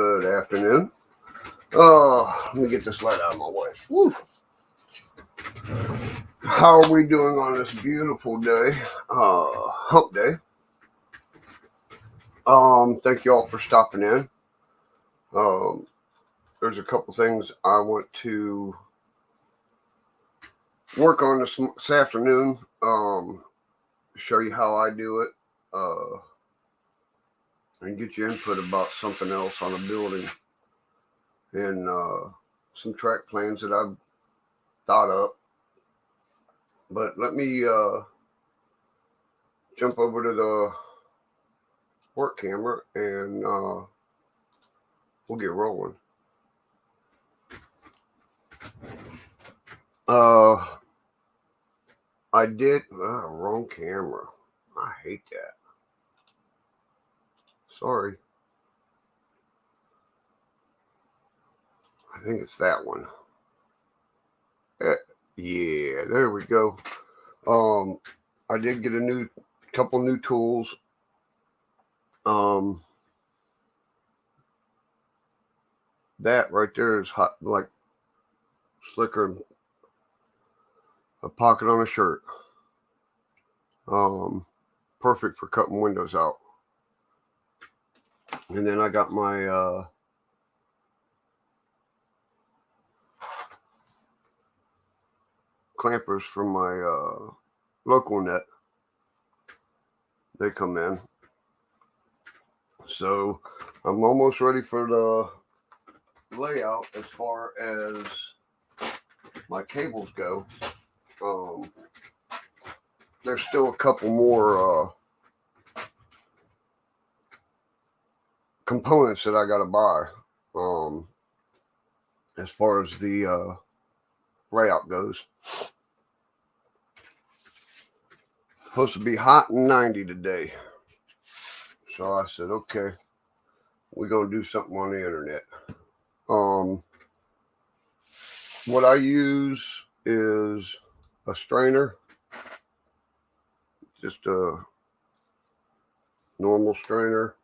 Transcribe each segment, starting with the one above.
Good afternoon. Let me get this light out of my way. Woo. How are we doing on this beautiful day? Hump day. Thank you all for stopping in. There's a couple things I want to work on this afternoon. Show you how I do it. And get you input about something else on a building. And some track plans that I've thought up. But let me jump over to the work camera and we'll get rolling. I did wrong camera. I hate that. Sorry. I think it's that one. Yeah, there we go. I did get a couple new tools. That right there is hot, like slicker than a pocket on a shirt. Perfect for cutting windows out. And then I got my clampers from my local net. They come in. So I'm almost ready for the layout as far as my cables go. There's still a couple more components that I gotta buy as far as the layout goes. Supposed to be hot and 90 today. So I said, okay, we're going to do something on the internet. What I use is a strainer, just a normal strainer.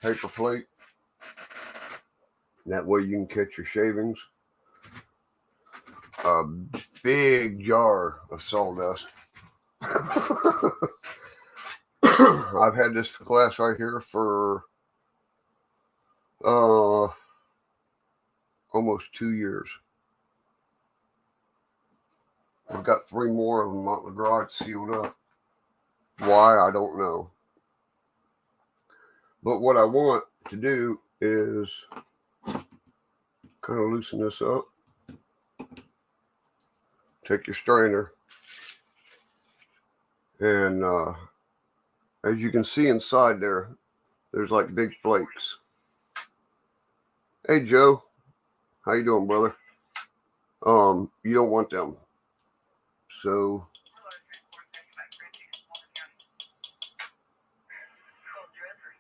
Paper plate. That way you can catch your shavings. A big jar of sawdust. I've had this glass right here for almost 2 years. I've got 3 more of them out in the garage sealed up. Why, I don't know. But what I want to do is kind of loosen this up. Take your strainer. And as you can see inside there, there's like big flakes. Hey, Joe. How you doing, brother? You don't want them. So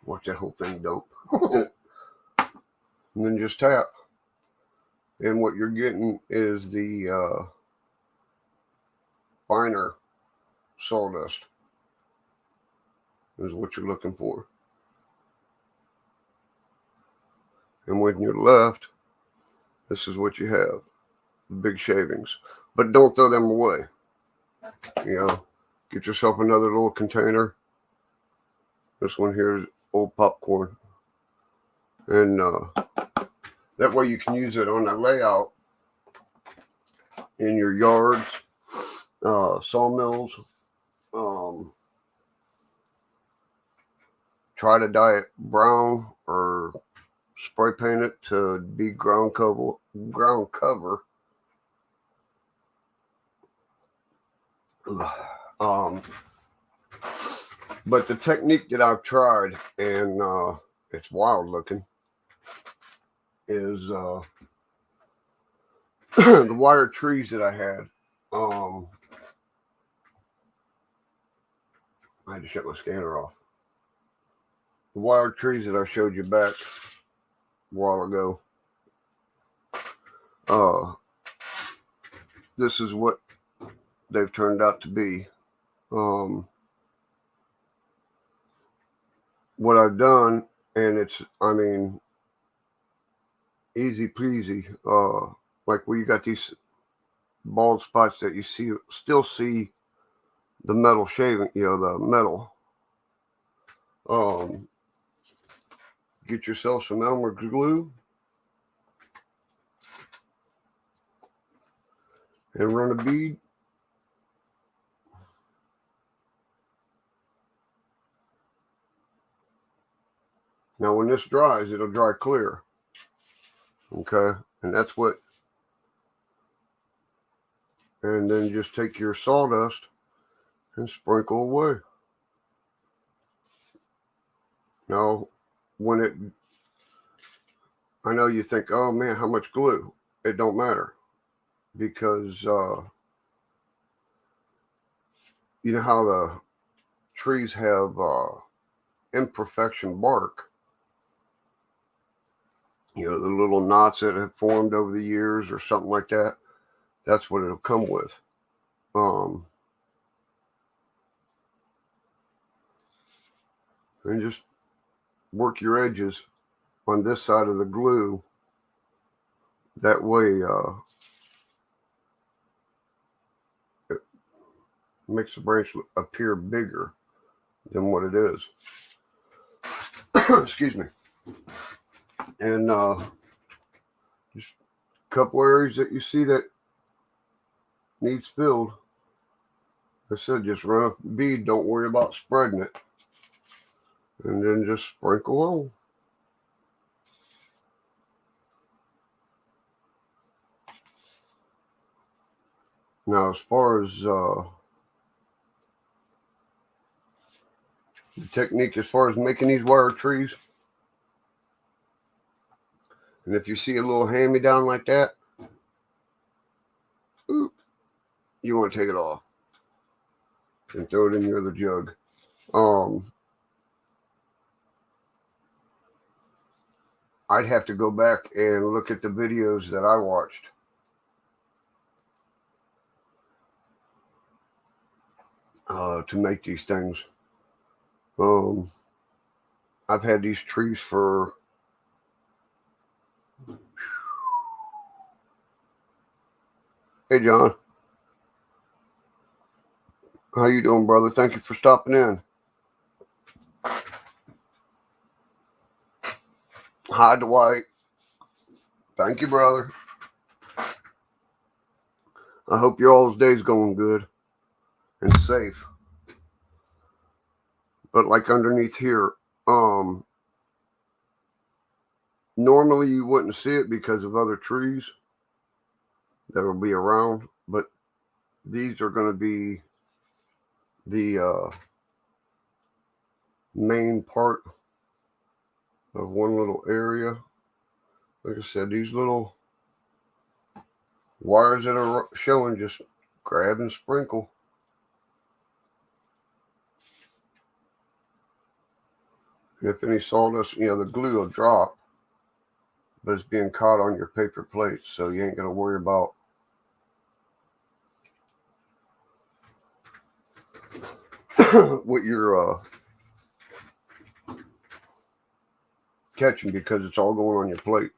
watch that whole thing dump. And then just tap. And what you're getting is the finer sawdust. Is what you're looking for. And when you're left, this is what you have. Big shavings. But don't throw them away. You know, get yourself another little container. This one here is old popcorn. And that way you can use it on the layout in your yards, sawmills. Try to dye it brown or spray paint it to be ground cover. But the technique that I've tried, and it's wild looking, is the wire trees that I had. I had to shut my scanner off. The wire trees that I showed you back a while ago. This is what they've turned out to be. What I've done, and it's, I mean, easy peasy. Like where you got these bald spots that you still see the metal shaving, the metal. Get yourself some Elmer glue and run a bead. Now when this dries, it'll dry clear. Okay, and that's what, and then just take your sawdust and sprinkle away. Now, I know you think, oh man, how much glue? It don't matter, because you know how the trees have imperfection bark, the little knots that have formed over the years or something like that. That's what it'll come with. And just work your edges on this side of the glue. That way, it makes the branch appear bigger than what it is. Excuse me. And just a couple areas that you see that needs filled. Like I said, just run a bead. Don't worry about spreading it. And then just sprinkle on. Now, as far as the technique, as far as making these wire trees, and if you see a little hand-me-down like that, you want to take it off and throw it in your other jug. I'd have to go back and look at the videos that I watched. To make these things. I've had these trees for Hey John, how you doing, brother? Thank you for stopping in. Hi Dwight. Thank you, brother. I hope your all's day's going good and safe. But like underneath here, normally you wouldn't see it because of other trees that will be around, but these are going to be the main part of one little area. Like I said, these little wires that are showing, just grab and sprinkle. And if any sawdust, the glue will drop, but it's being caught on your paper plate, so you ain't got to worry about what you're catching, because it's all going on your plate.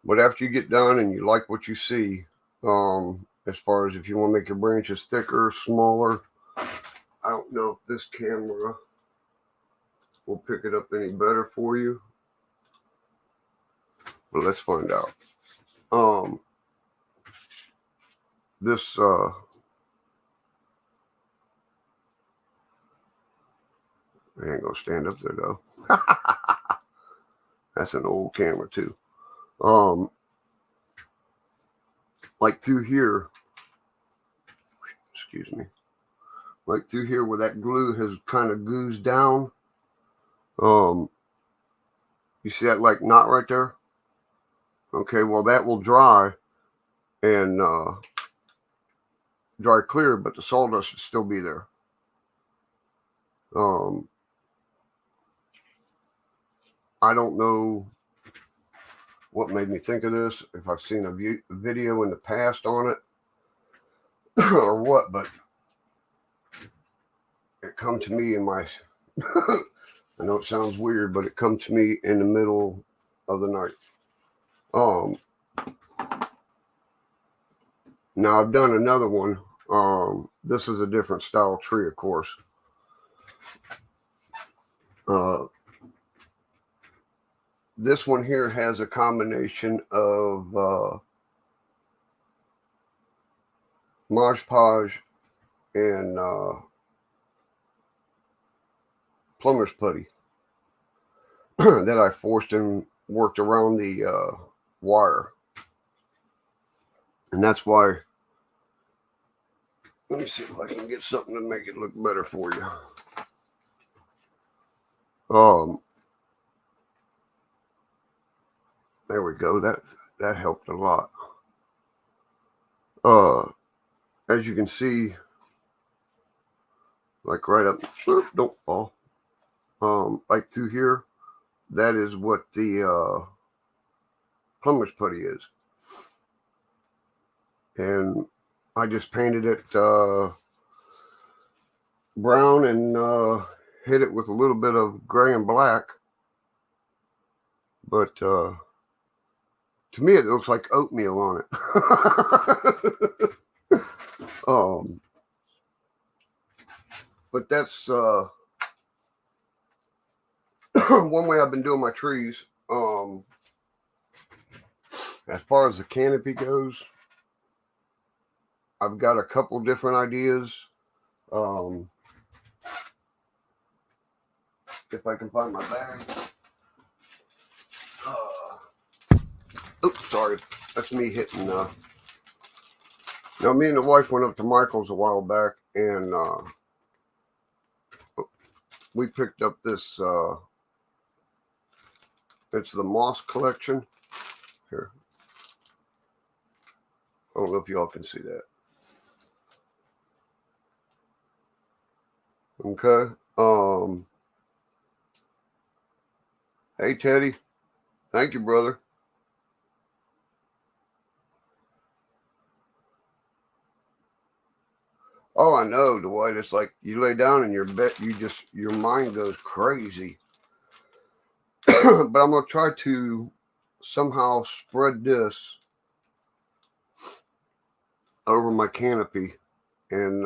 But after you get done and you like what you see, as far as if you want to make your branches thicker, smaller, I don't know if this camera will pick it up any better for you, but let's find out. This I ain't gonna stand up there though. That's an old camera too. Like through here, excuse me, like through here where that glue has kind of goozed down, you see that like knot right there? Okay, well that will dry and dry clear, but the sawdust should still be there. I don't know what made me think of this, if I've seen a video in the past on it or what, but come to me in my I know it sounds weird, but it come to me in the middle of the night. Now I've done another one. This is a different style tree, of course. This one here has a combination of Mod Podge and plumber's putty that I forced and worked around the wire. And that's why, let me see if I can get something to make it look better for you. There we go. That helped a lot. As you can see, like right up, don't fall. Like through here, that is what the plumber's putty is. And I just painted it brown and hit it with a little bit of gray and black. But to me, it looks like oatmeal on it. But that's one way I've been doing my trees. As far as the canopy goes, I've got a couple different ideas. If I can find my bag. Oops, sorry. That's me hitting. Now, me and the wife went up to Michael's a while back, and we picked up this. It's the Moss Collection. Here. I don't know if y'all can see that. Okay. Hey, Teddy. Thank you, brother. Oh, I know, Dwight. It's like you lay down in your bed, your mind goes crazy. But I'm going to try to somehow spread this over my canopy and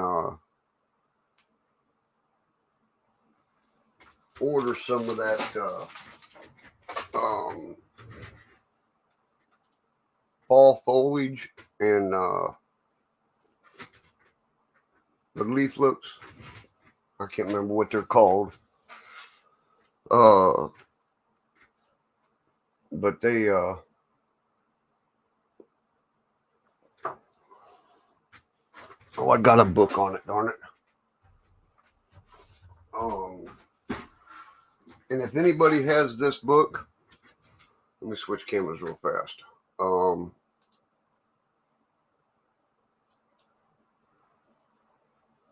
order some of that fall foliage and the leaflets. I can't remember what they're called. But they oh, I got a book on it, darn it. And if anybody has this book, let me switch cameras real fast. I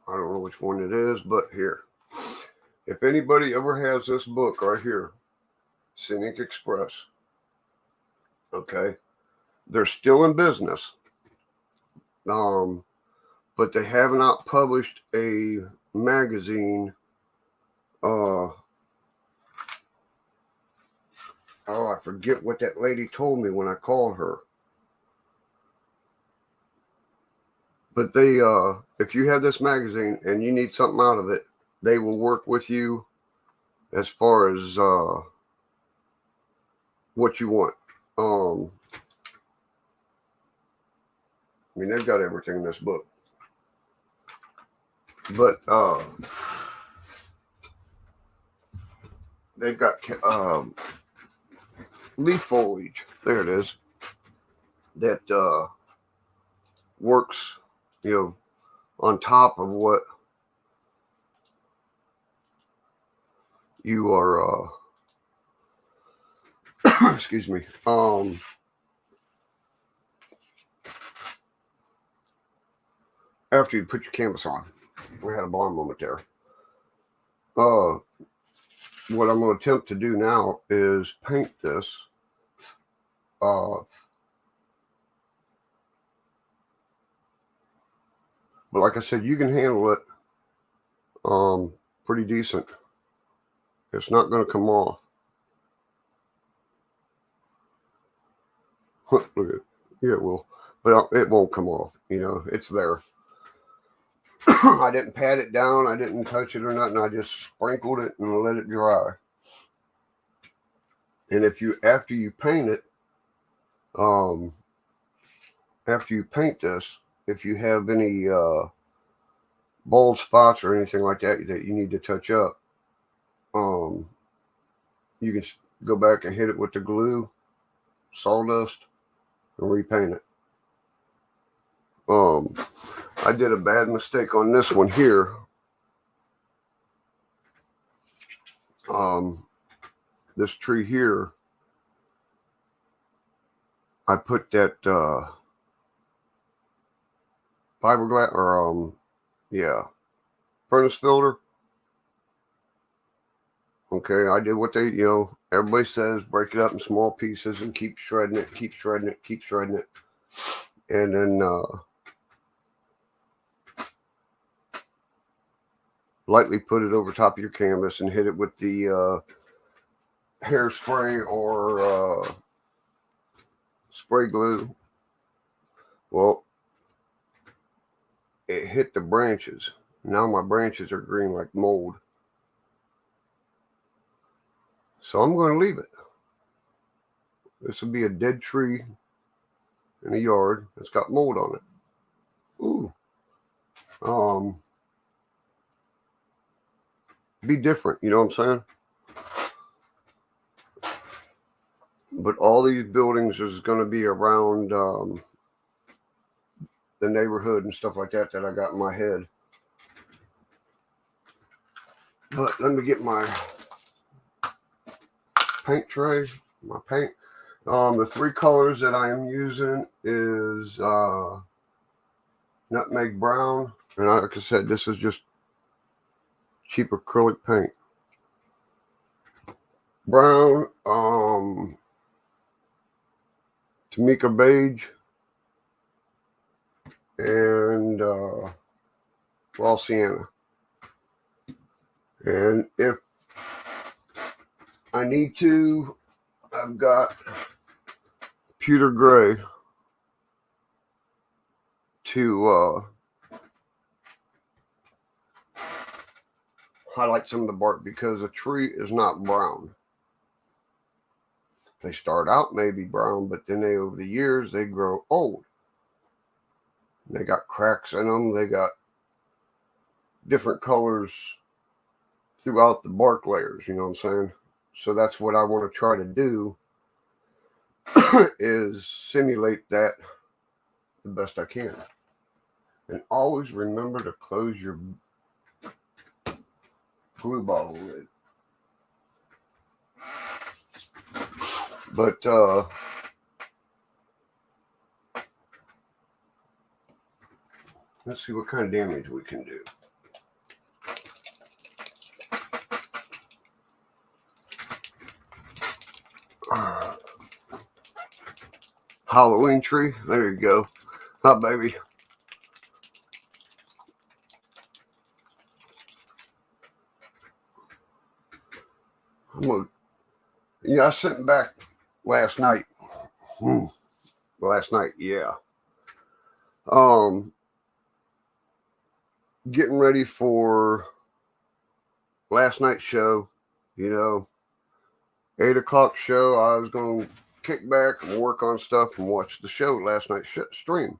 don't know which one it is, but here. If anybody ever has this book right here, Scenic Express, okay, they're still in business. But they have not published a magazine. Oh, I forget what that lady told me when I called her. But they, if you have this magazine and you need something out of it, they will work with you as far as what you want. I mean, they've got everything in this book. But they've got leaf foliage. There it is. That works, on top of what you are. Excuse me. After you put your canvas on, we had a blonde moment there. What I'm going to attempt to do now is paint this. But like I said, you can handle it. pretty decent. It's not going to come off. Look at it. Yeah, it will. But it won't come off. You know, it's there. I didn't pat it down. I didn't touch it or nothing. I just sprinkled it and let it dry. And if you, after you paint it, after you paint this, if you have any bald spots or anything like that that you need to touch up, you can go back and hit it with the glue, sawdust, and repaint it. I did a bad mistake on this one here. This tree here, I put that fiberglass or furnace filter. Okay, I did what they, everybody says, break it up in small pieces and keep shredding it, keep shredding it, keep shredding it. And then lightly put it over top of your canvas and hit it with the hairspray or spray glue. Well, it hit the branches. Now my branches are green like mold. So I'm going to leave it. This will be a dead tree in a yard that's got mold on it. Ooh. Be different, you know what I'm saying? But all these buildings is going to be around the neighborhood and stuff like that I got in my head. But let me get my paint tray, my paint. The three colors that I am using is nutmeg brown, and like I said, this is just cheap acrylic paint. Brown, Tamika beige, and raw sienna. And if I need to, I've got pewter gray to highlight some of the bark, because a tree is not brown. They start out maybe brown, but then over the years they grow old. They got cracks in them. They got different colors throughout the bark layers, you know what I'm saying? So that's what I want to try to do is simulate that the best I can. And always remember to close your glue bottle lid. But let's see what kind of damage we can do. Halloween tree. There you go. Hi, baby. I was sitting back last night. Last night, yeah. Getting ready for last night's show. 8 o'clock show. I was going to kick back and work on stuff and watch the show, last night's stream.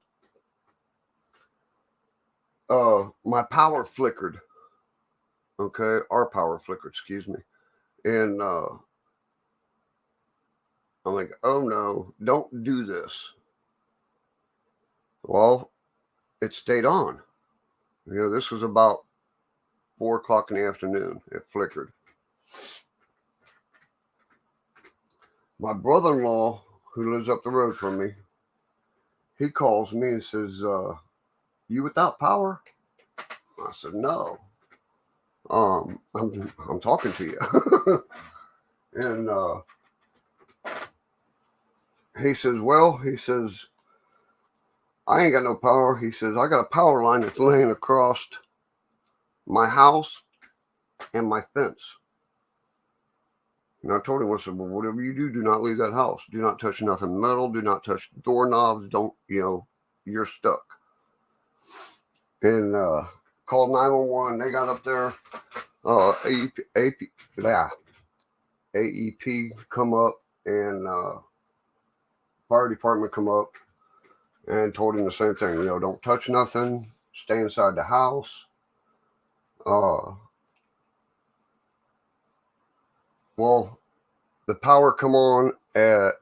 My power flickered. Okay, our power flickered, excuse me. And I'm like, oh no, don't do this. Well, it stayed on. This was about 4 o'clock in the afternoon. It flickered. My brother-in-law, who lives up the road from me, he calls me and says, you without power? I said, no. I'm talking to you. And he says, I ain't got no power. He says, I got a power line that's laying across my house and my fence. And I told him, I said, well, whatever you do not leave that house. Do not touch nothing metal. Do not touch doorknobs. Don't, you're stuck. And called 911. They got up there. AEP come up, and fire department come up and told him the same thing. Don't touch nothing. Stay inside the house. Well, the power come on at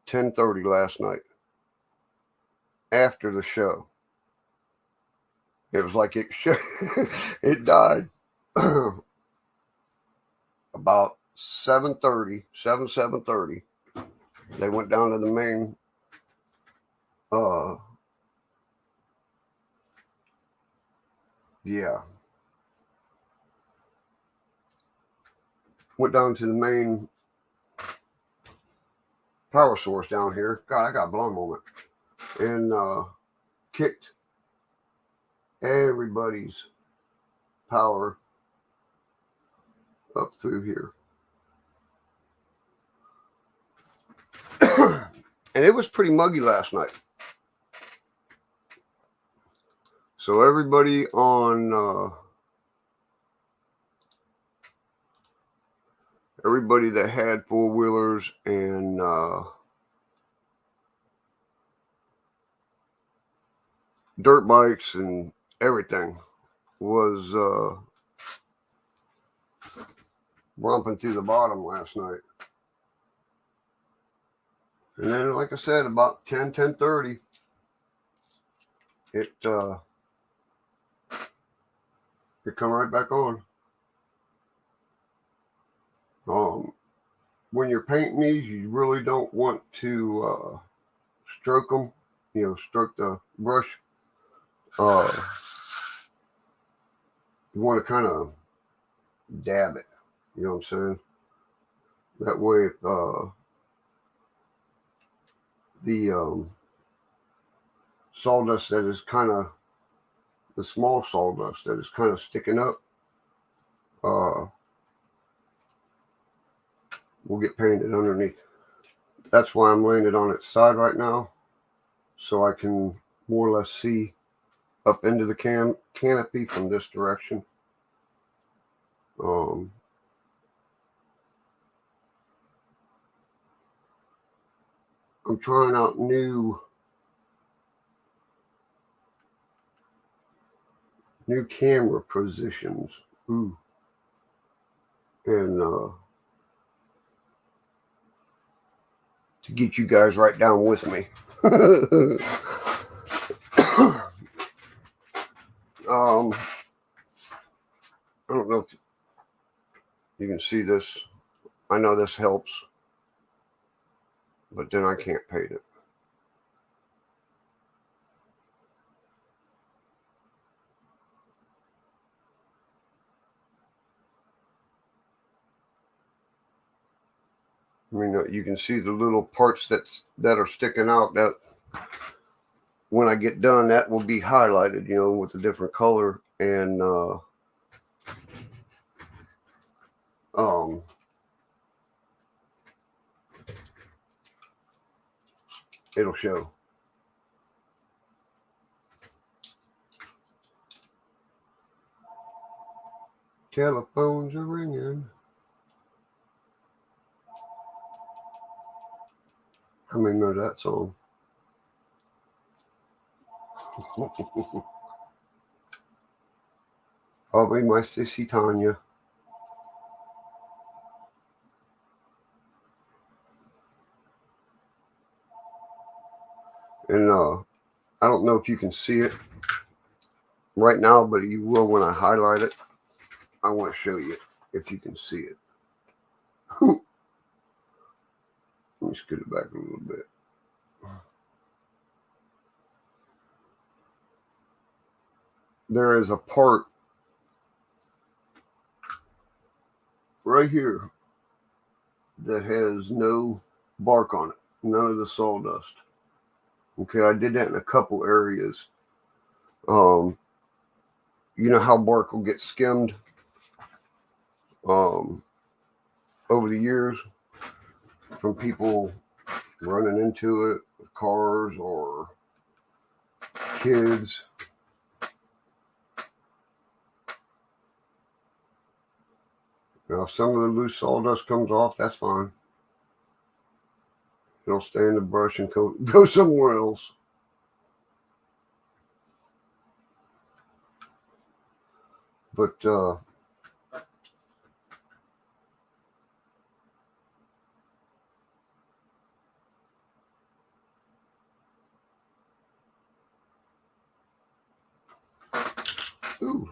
10:30 last night after the show. It was like it died about 7:30. They went down to the main went down to the main power source down here. God, I got a blown moment. And kicked everybody's power up through here. And it was pretty muggy last night. So everybody on everybody that had four-wheelers and dirt bikes and everything was romping through the bottom last night. And then, like I said, about 10:30, it come right back on. When you're painting these, you really don't want to stroke them, stroke the brush. You want to kind of dab it, you know what I'm saying? That way, if the sawdust that is kind of, the small sawdust that is kind of sticking up, will get painted underneath. That's why I'm laying it on its side right now, so I can more or less see up into the canopy from this direction. I'm trying out new camera positions. Ooh. And to get you guys right down with me. I don't know if you can see this. I know this helps, but then I can't paint it. I mean, you can see the little parts that are sticking out. That when I get done, that will be highlighted, with a different color, and it'll show. Telephones are ringing. How many know that song? Probably my sissy Tanya. And I don't know if you can see it right now, but you will when I highlight it. I want to show you if you can see it. Let me scoot it back a little bit. There is a part right here that has no bark on it, none of the sawdust. Okay, I did that in a couple areas. You know how bark will get skimmed over the years from people running into it with cars or kids. Now, if some of the loose sawdust comes off, that's fine. It'll stay in the brush and go somewhere else. But ooh.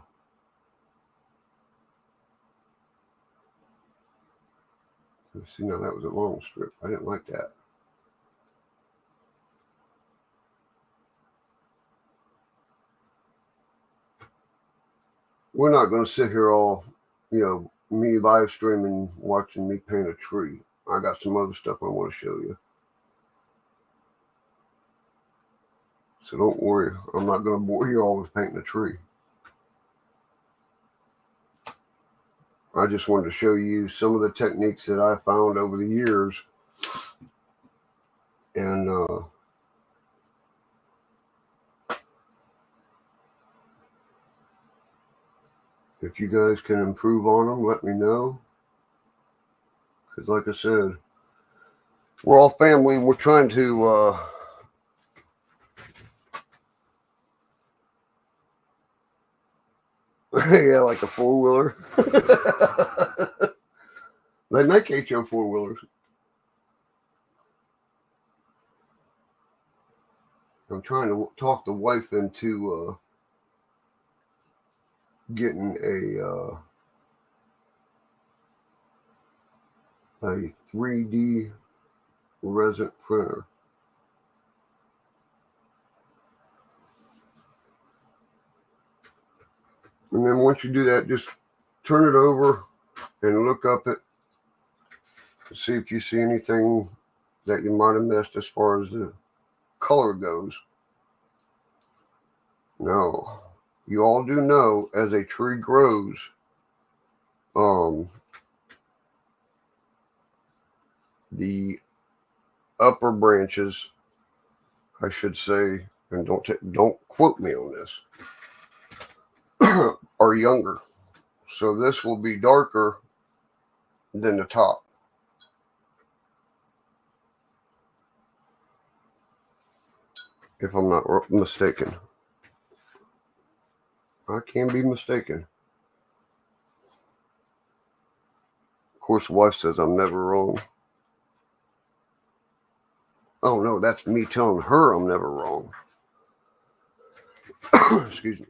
Let's see, now that was a long strip. I didn't like that. We're not going to sit here all, me live streaming, watching me paint a tree. I got some other stuff I want to show you. So don't worry. I'm not going to bore you all with painting a tree. I just wanted to show you some of the techniques that I found over the years. And if you guys can improve on them, let me know. Because like I said, we're all family. We're trying to yeah, like a four-wheeler. They make HO four-wheelers. I'm trying to talk the wife into getting a 3D resin printer. And then once you do that, just turn it over and look up it to see if you see anything that you might have missed as far as the color goes. Now, you all do know as a tree grows, the upper branches, I should say, and don't quote me on this, are younger. So this will be darker than the top. If I'm not mistaken. I can be mistaken. Of course, the wife says I'm never wrong. Oh no, that's me telling her I'm never wrong. Excuse me.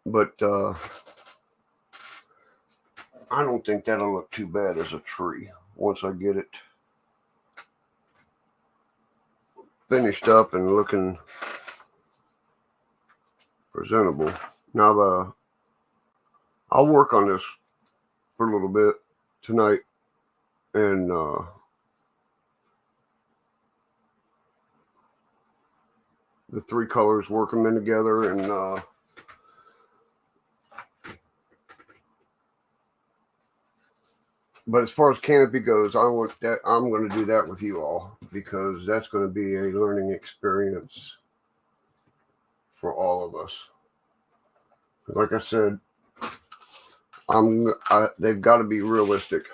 But I don't think that'll look too bad as a tree once I get it finished up and looking presentable. Now I'll work on this for a little bit tonight and the three colors, work them in together, and but as far as canopy goes, I'm going to do that with you all because that's going to be a learning experience for all of us. Like I said, they've got to be realistic.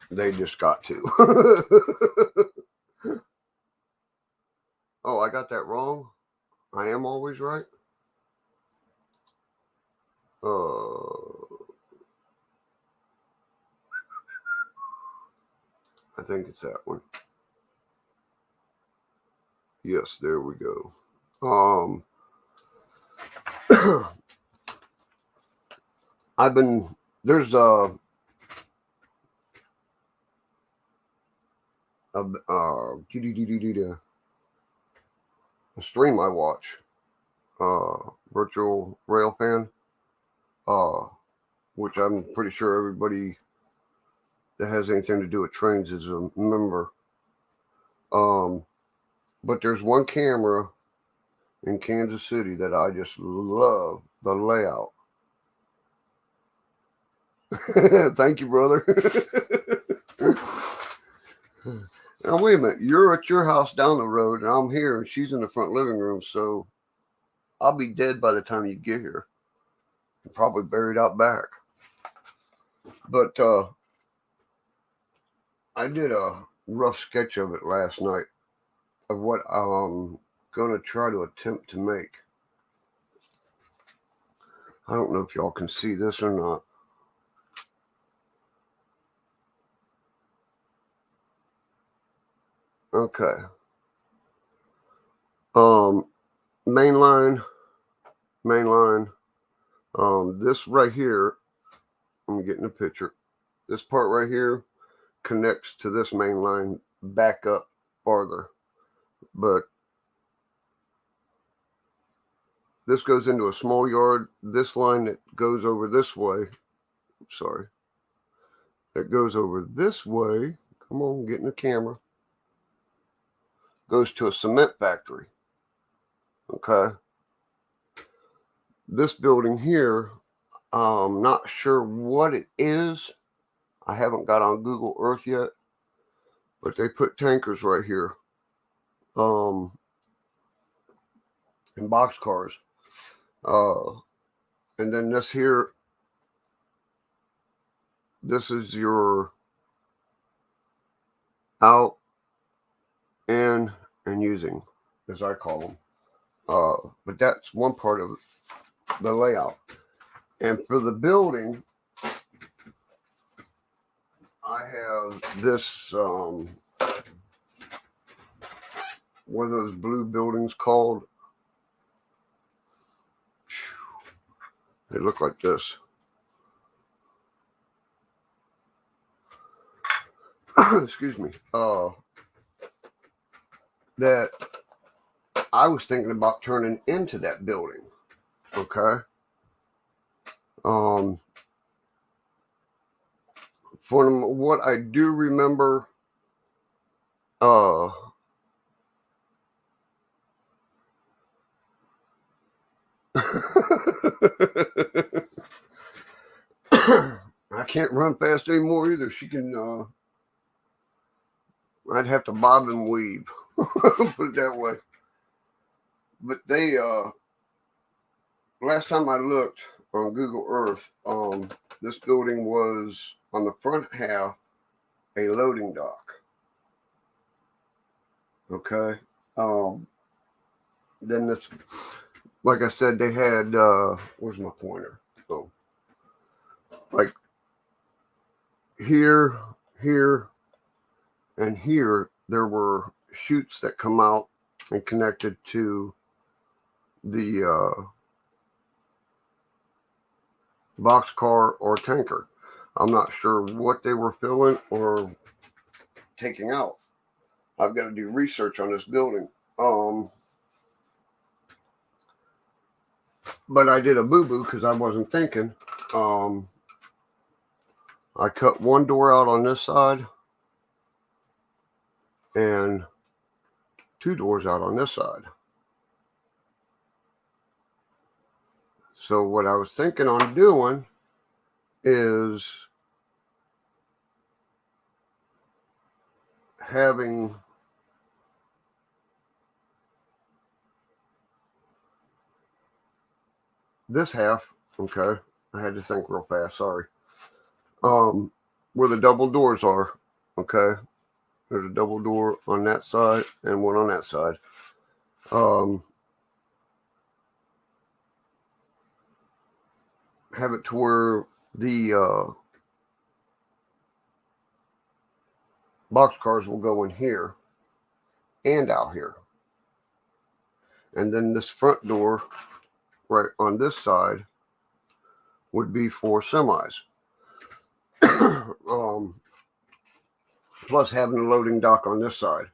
They just got to. Oh, I got that wrong. I am always right. I think it's that one. Yes, there we go. There's a stream I watch, Virtual Railfan, which I'm pretty sure everybody that has anything to do with trains is a member. But there's one camera in Kansas City that I just love the layout. Thank you, brother. Now, wait a minute. You're at your house down the road, and I'm here, and she's in the front living room, so I'll be dead by the time you get here. Probably buried out back. But I did a rough sketch of it last night of what I'm going to try to attempt to make. I don't know if y'all can see this or not. Okay. Mainline. This right here, I'm getting a picture. This part right here connects to this main line back up farther. But this goes into a small yard. This line that goes over this way, that goes over this way, come on, get in the camera, goes to a cement factory. Okay. This building here, I'm not sure what it is. I haven't got on Google Earth yet, but they put tankers right here, and boxcars. And then this here, this is your out, in, and using, as I call them. But that's one part of the layout. And for the building, I have this, what are those blue buildings called? They look like this. Excuse me. That I was thinking about turning into that building. Okay. From what I do remember, I can't run fast anymore either. She can, I'd have to bob and weave, put it that way. But they, last time I looked on Google Earth, this building was on the front half a loading dock. Okay. Then this, like I said, they had, where's my pointer? Oh, like here, and here, there were chutes that come out and connected to the boxcar or tanker. I'm not sure what they were filling or taking out. I've got to do research on this building. But I did a boo-boo because I wasn't thinking. I cut one door out on this side and two doors out on this side. So what I was thinking on doing is having this half, okay, I had to think real fast, sorry, where the double doors are, okay, there's a double door on that side and one on that side. Have it to where the boxcars will go in here and out here. And then this front door right on this side would be for semis. Plus having a loading dock on this side.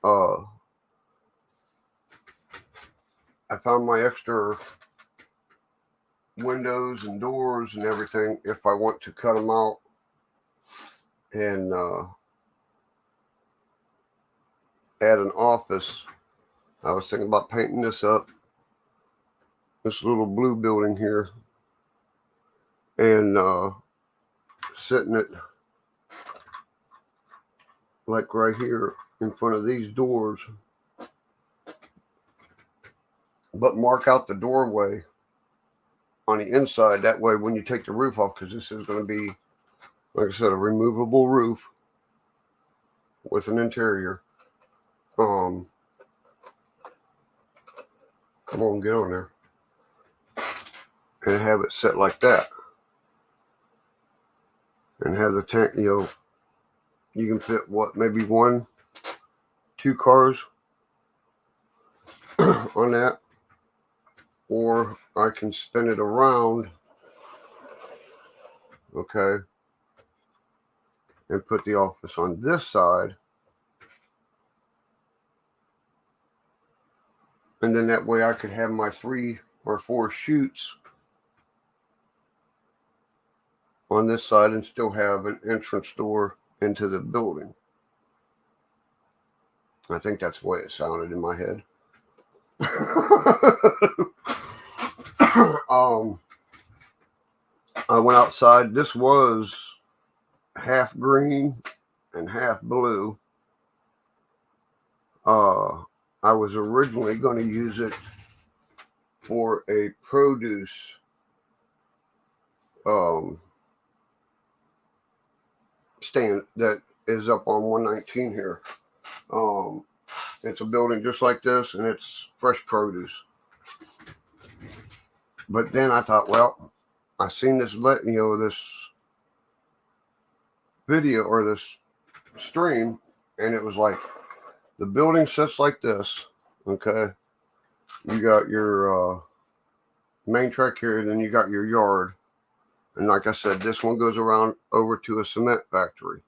I found my extra windows and doors and everything if I want to cut them out and add an office I was thinking about painting this up, this little blue building here, and setting it like right here in front of these doors, but mark out the doorway on the inside. That way when you take the roof off, because this is going to be, like I said, a removable roof with an interior. Come on, get on there. And have it set like that. And have the tank, you can fit what, maybe 1-2 cars on that. Or I can spin it around, okay, and put the office on this side. And then that way I could have my 3 or 4 chutes on this side and still have an entrance door into the building. I think that's the way it sounded in my head. I went outside. This was half green and half blue. I was originally going to use it for a produce stand that is up on 119 here. It's a building just like this, and it's fresh produce. But then I thought, well, I seen this, this video or this stream, and it was like the building sits like this. Okay, you got your main track here, and then you got your yard. And like I said, this one goes around over to a cement factory.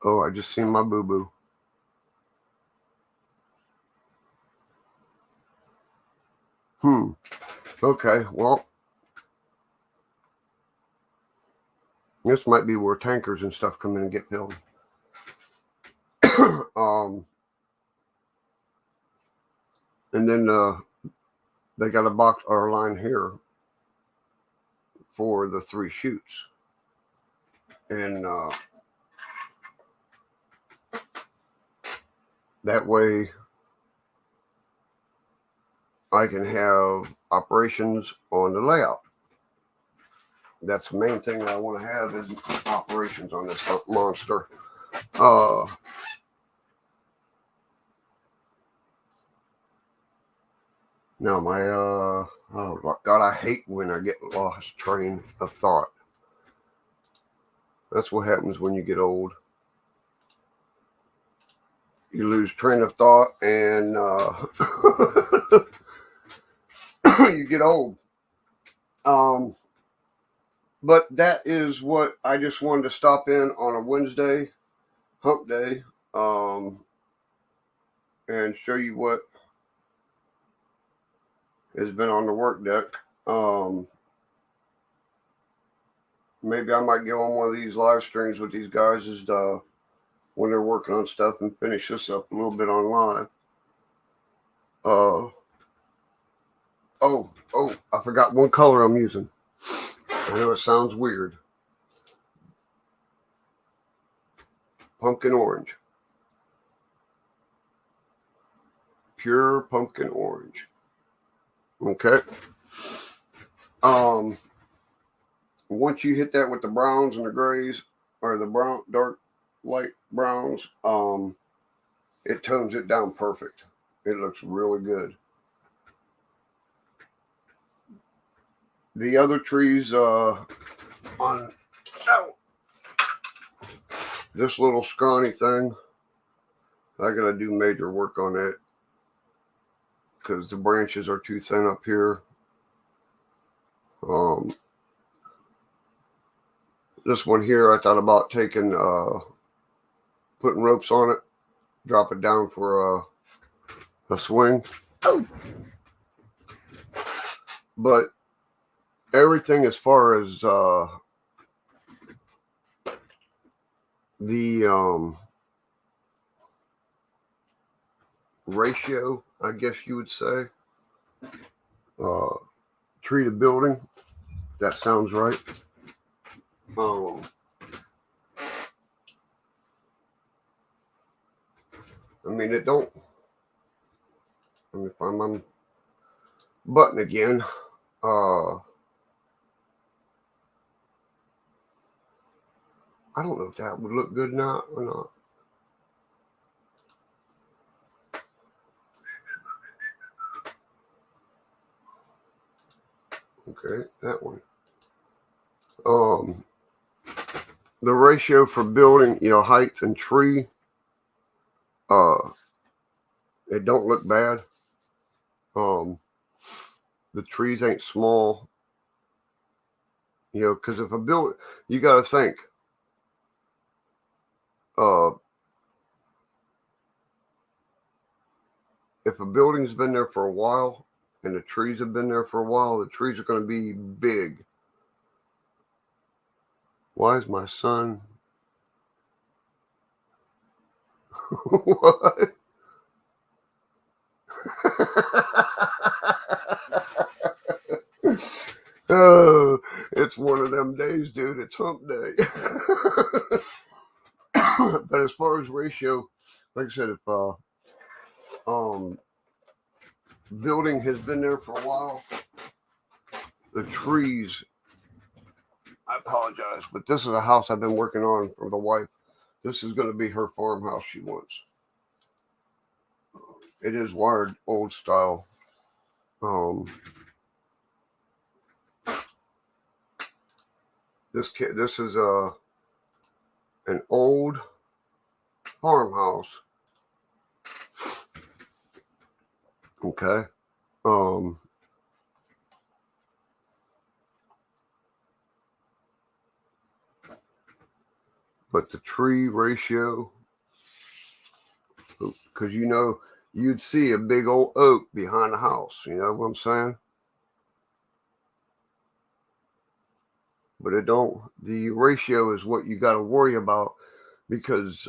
Oh, I just seen my boo-boo. Okay, well, this might be where tankers and stuff come in and get filled. And then they got a box or a line here for the 3 chutes. And that way I can have operations on the layout. That's the main thing I want to have is operations on this monster. Now my oh God, I hate when I get lost train of thought. That's what happens when you get old. You lose train of thought, and you get old. But that is what I just wanted to stop in on a Wednesday, hump day, and show you what has been on the work deck. Maybe I might go on one of these live streams with these guys when they're working on stuff, and finish this up a little bit on live. I forgot one color I'm using. I know it sounds weird. Pumpkin orange. Pure pumpkin orange. Okay. Once you hit that with the browns and the grays, or the brown, dark, light browns, it tones it down perfect. It looks really good. The other trees on this little scrawny thing, I gotta do major work on it because the branches are too thin up here. This one here, I thought about taking, putting ropes on it, drop it down for a swing. Oh. But everything as far as the ratio, I guess you would say. Tree to building. That sounds right. I mean, it don't. Let me find my button again. I don't know if that would look good now or not. Okay, that one. The ratio for building, height and tree, it don't look bad. The trees ain't small, because if a build, you got to think, if a building's been there for a while and the trees have been there for a while, the trees are going to be big. Why is my son? What? Oh, it's one of them days, dude. It's hump day. But as far as ratio, like I said, if building has been there for a while, the trees, I apologize, but this is a house I've been working on for the wife. This is going to be her farmhouse she wants. It is wired old style. This is an old farmhouse. Okay. But the tree ratio, because you'd see a big old oak behind the house. You know what I'm saying? But it don't. The ratio is what you got to worry about, because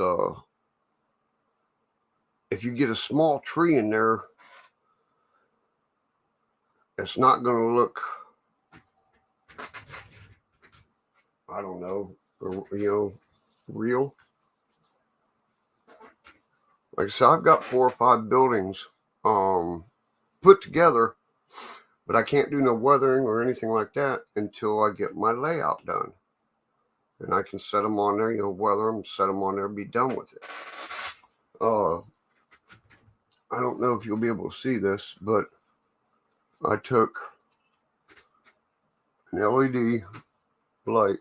if you get a small tree in there, it's not going to look, I don't know, real. Like I said, I've got 4 or 5 buildings put together, but I can't do no weathering or anything like that until I get my layout done. And I can set them on there, weather them, set them on there, be done with it. I don't know if you'll be able to see this, but I took an LED light.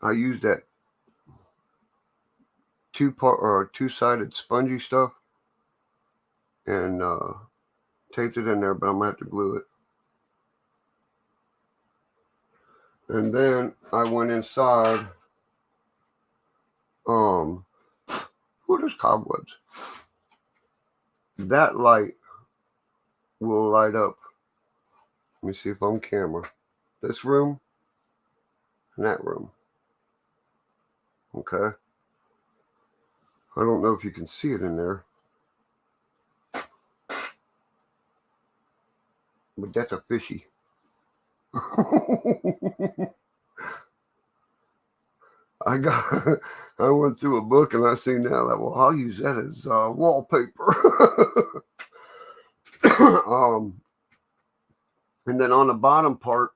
I used that two-sided spongy stuff and taped it in there, but I'm gonna have to glue it. And then I went inside. There's cobwebs. That light will light up. Let me see if I'm on camera. This room and that room. Okay. I don't know if you can see it in there, but that's a fishy. I went through a book and I seen now that, well, I'll use that as wallpaper. And then on the bottom part,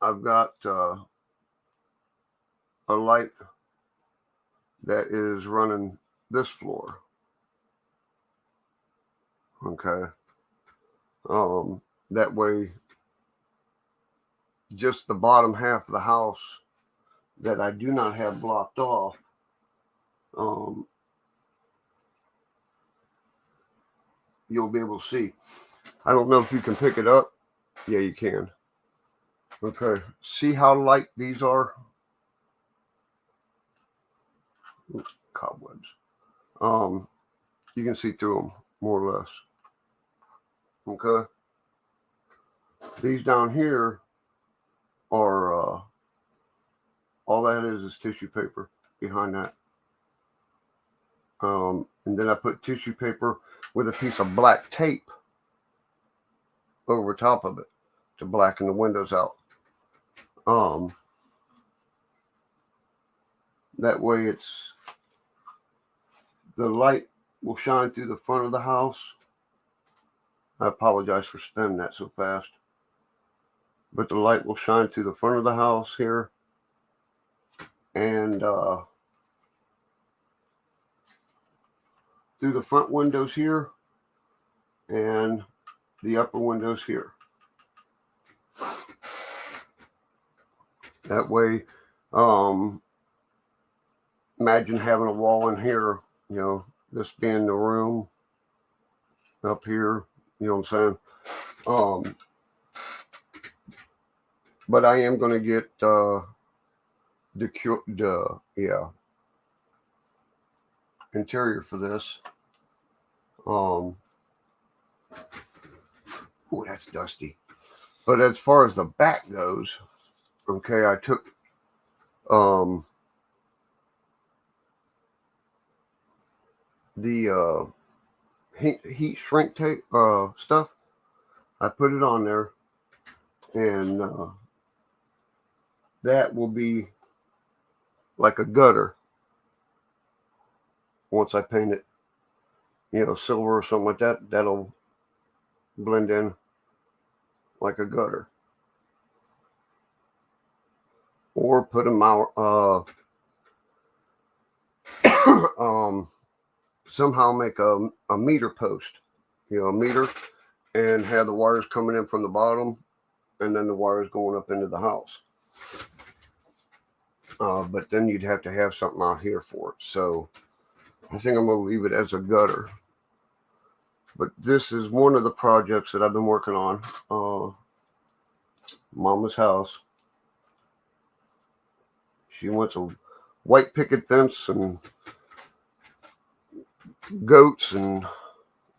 I've got a light that is running this floor. Okay. That way, just the bottom half of the house that I do not have blocked off, you'll be able to see. I don't know if you can pick it up. Yeah, you can. Okay. See how light these are? Oops, cobwebs. You can see through them more or less. Okay. These down here are All that is tissue paper behind that. And then I put tissue paper with a piece of black tape over top of it to blacken the windows out. That way the light will shine through the front of the house. I apologize for spinning that so fast. But the light will shine through the front of the house here. And through the front windows here. And the upper windows here. That way, imagine having a wall in here, this being the room up here, you know what I'm saying? But I am going to get interior for this. Oh, that's dusty. But as far as the back goes, okay, I took the heat shrink tape stuff. I put it on there, and that will be like a gutter once I paint it, silver or something like that. That'll blend in like a gutter. Or put them out, somehow make a meter post, a meter, and have the wires coming in from the bottom, and then the wires going up into the house. But then you'd have to have something out here for it. So I think I'm going to leave it as a gutter. But this is one of the projects that I've been working on. Mama's house. She wants a white picket fence and goats and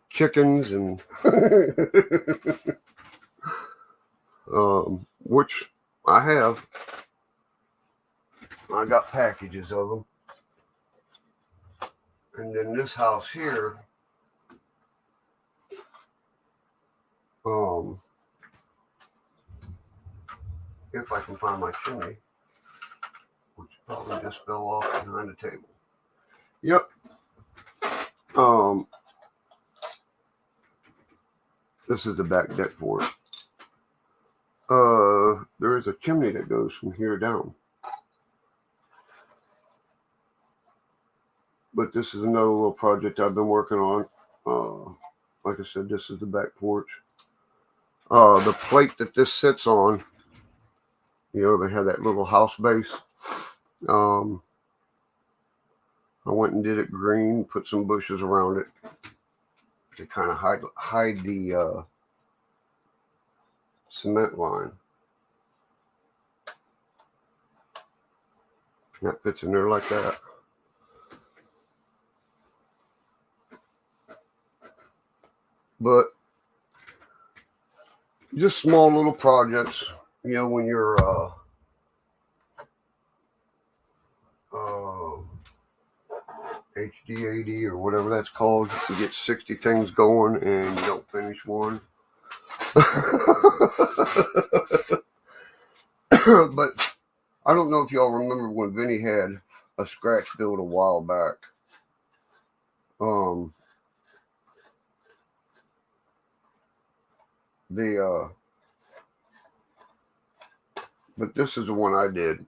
chickens and which I have. I got packages of them. And then this house here, if I can find my chimney, which probably just fell off behind the table. Yep. This is the back deck for it. There is a chimney that goes from here down. But this is another little project I've been working on. Like I said, this is the back porch. The plate that this sits on, they have that little house base. I went and did it green, put some bushes around it to kind of hide the cement line. That fits in there like that. But just small little projects, when you're HDAD or whatever that's called, you get 60 things going and you don't finish one. But I don't know if y'all remember when Vinny had a scratch build a while back. But this is the one I did,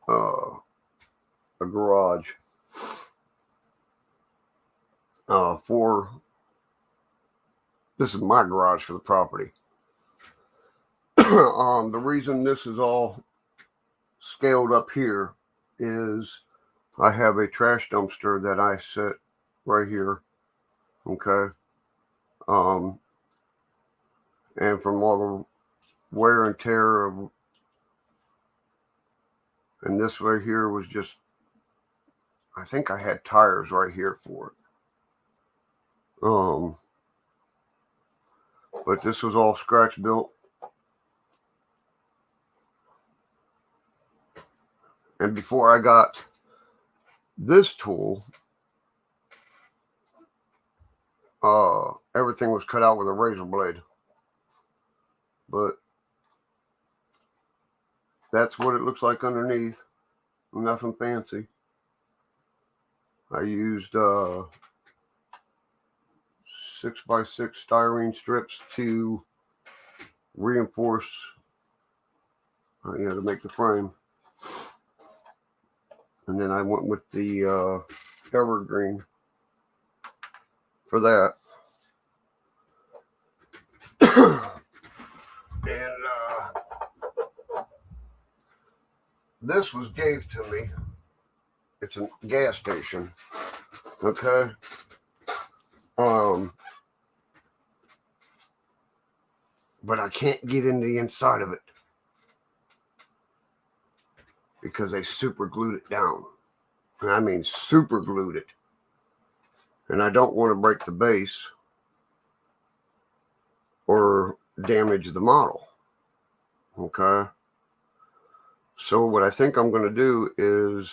a garage, this is my garage for the property. The reason this is all scaled up here is I have a trash dumpster that I set right here. Okay. And from all the wear and tear of, and this right here was just, I think I had tires right here for it. But this was all scratch built. And before I got this tool, everything was cut out with a razor blade. But that's what it looks like underneath. Nothing fancy. I used 6x6 styrene strips to reinforce, to make the frame. And then I went with the evergreen for that. And this was gave to me. It's a gas station. Okay. But I can't get into the inside of it because they super glued it down. And I mean super glued it. And I don't want to break the base or damage the model. Okay. So what I think I'm going to do is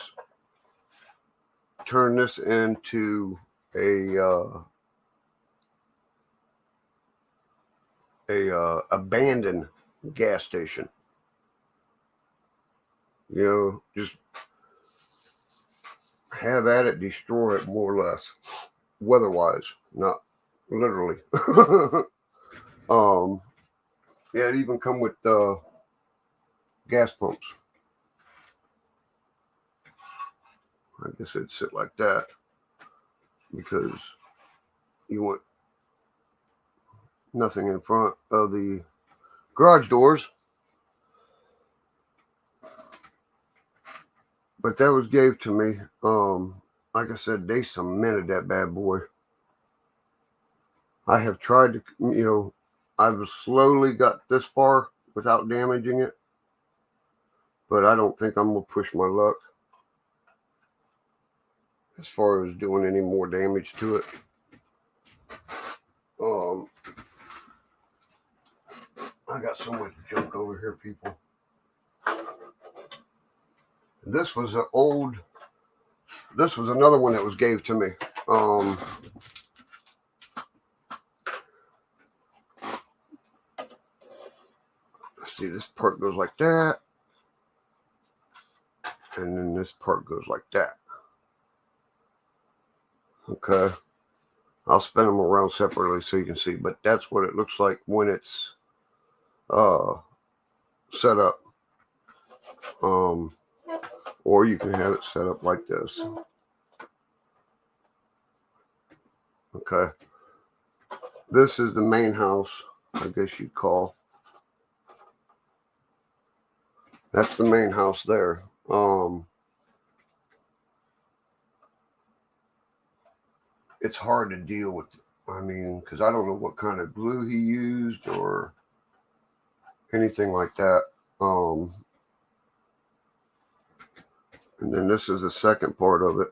turn this into a abandoned gas station. Just have at it, destroy it more or less, weather-wise, not literally. Yeah, it even come with gas pumps. I guess it'd sit like that because you want nothing in front of the garage doors. But that was gave to me. Like I said, they cemented that bad boy. I have tried to, I've slowly got this far without damaging it. But I don't think I'm going to push my luck as far as doing any more damage to it. I got so much junk over here, people. This was another one that was gave to me. Let's see, this part goes like that. And then this part goes like that. Okay. I'll spin them around separately so you can see, but that's what it looks like when it's set up. Or you can have it set up like this. Okay. This is the main house, I guess you'd call. That's the main house there. It's hard to deal with, because I don't know what kind of glue he used or anything like that. And then this is the second part of it.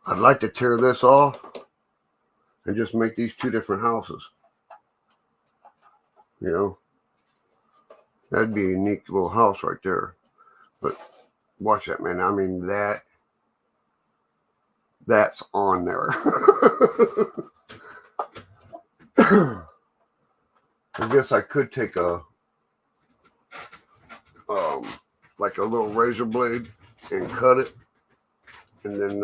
I'd like to tear this off and just make these two different houses. That'd be a unique little house right there. But watch that, man. That's on there. I guess I could take like a little razor blade and cut it, and then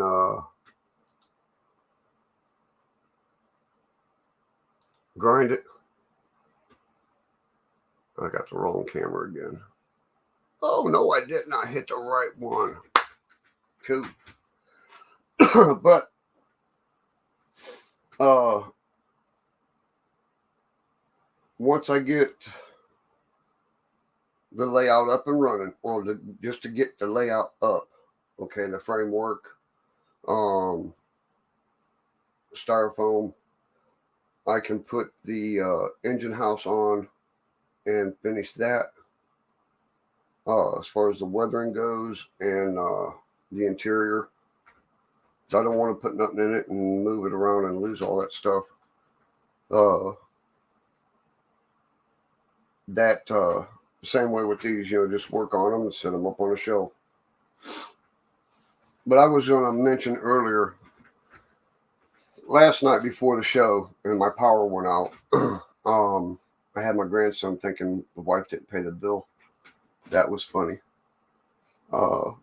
grind it. I got the wrong camera again. Oh no, I did not hit the right one. Cool. But once I get the layout up and running, or just to get the layout up, okay, the framework, styrofoam, I can put the engine house on and finish that as far as the weathering goes and the interior. So I don't want to put nothing in it and move it around and lose all that stuff. that same way with these, just work on them and set them up on a shelf. But I was going to mention earlier, last night before the show, and my power went out. I had my grandson thinking the wife didn't pay the bill. That was funny. I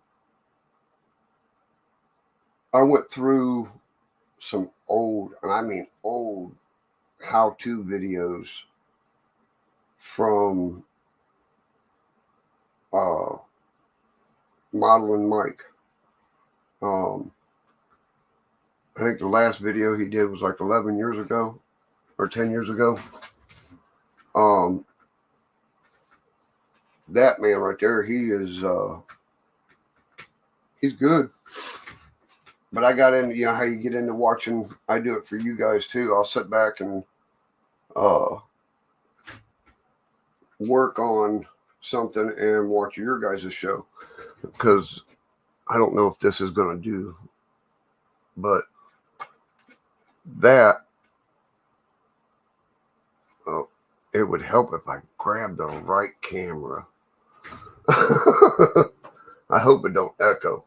went through some old, and I mean old, how-to videos from Modeling Mike. I think the last video he did was like 11 years ago or 10 years ago. That man right there, he is he's good. But I got into, how you get into watching. I do it for you guys too. I'll sit back and work on something and watch your guys' show, because I don't know if this is going to do, but that it would help if I grabbed the right camera. I hope it don't echo,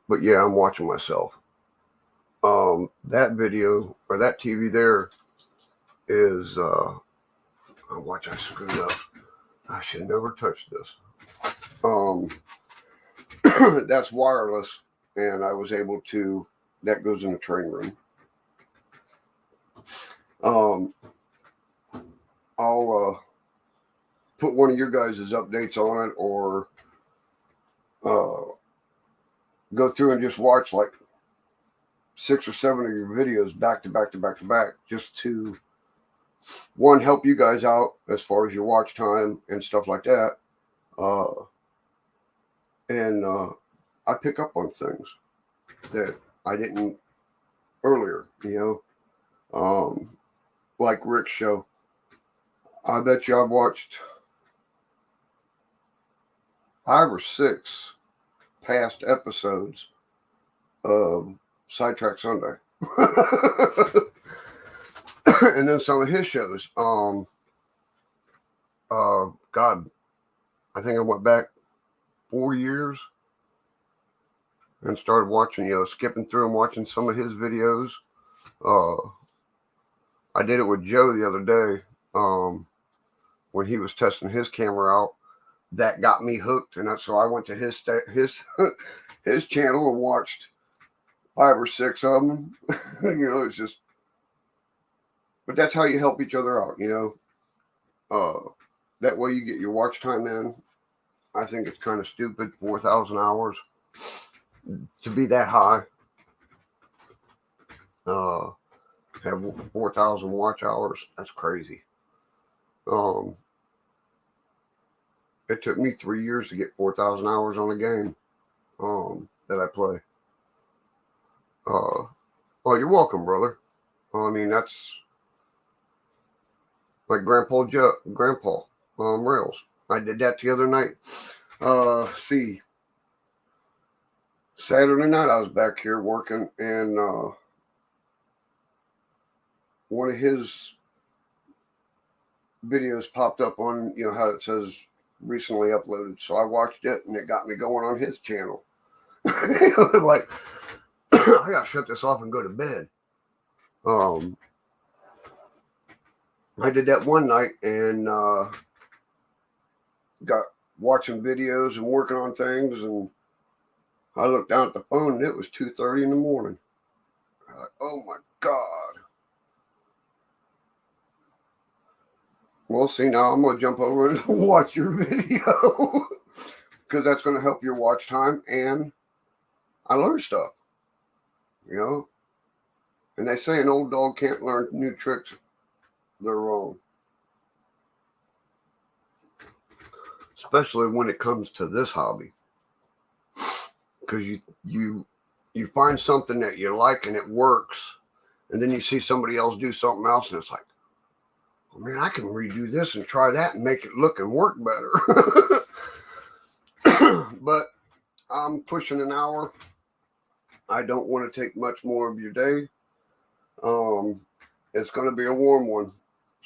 but yeah, I'm watching myself. That video or that TV there is watch, I screwed up. I should never touch this. That's wireless, and I was able to, that goes in the training room. I'll put one of your guys' updates on it, or go through and just watch like 6 or 7 of your videos back to back, just to, one, help you guys out as far as your watch time and stuff like that. And I pick up on things that I didn't earlier, like Rick's show. I bet you I've watched 5 or 6 past episodes of Sidetrack Sunday. And then some of his shows. God, I think I went back 4 years and started watching, skipping through and watching some of his videos. I did it with Joe the other day, when he was testing his camera out. That got me hooked, and so I went to his his channel and watched 5 or 6 of them. It's just, but that's how you help each other out, that way you get your watch time in. I think it's kind of stupid, 4,000 hours to be that high. Have 4,000 watch hours. That's crazy. It took me 3 years to get 4,000 hours on a game that I play. Well, you're welcome, brother. I mean, that's like Grandpa Rails. I did that the other night. See, Saturday night I was back here working, and one of his videos popped up on, how it says recently uploaded. So I watched it, and it got me going on his channel. Like, I gotta shut this off and go to bed. I did that one night, and got watching videos and working on things, and I looked down at the phone, and it was 2:30 in the morning. I was like, oh my God. Well, see, now I'm going to jump over and watch your video, because that's going to help your watch time, and I learned stuff, and they say an old dog can't learn new tricks. They're wrong. Especially when it comes to this hobby, because you find something that you like and it works, and then you see somebody else do something else, and it's like, oh man, I can redo this and try that and make it look and work better. But I'm pushing an hour. I don't want to take much more of your day. It's going to be a warm one,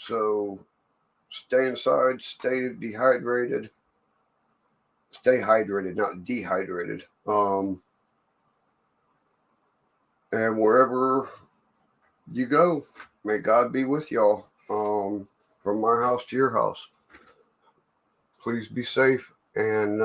so Stay inside, stay dehydrated. Stay hydrated, not dehydrated. And wherever you go, may God be with y'all. From my house to your house. Please be safe and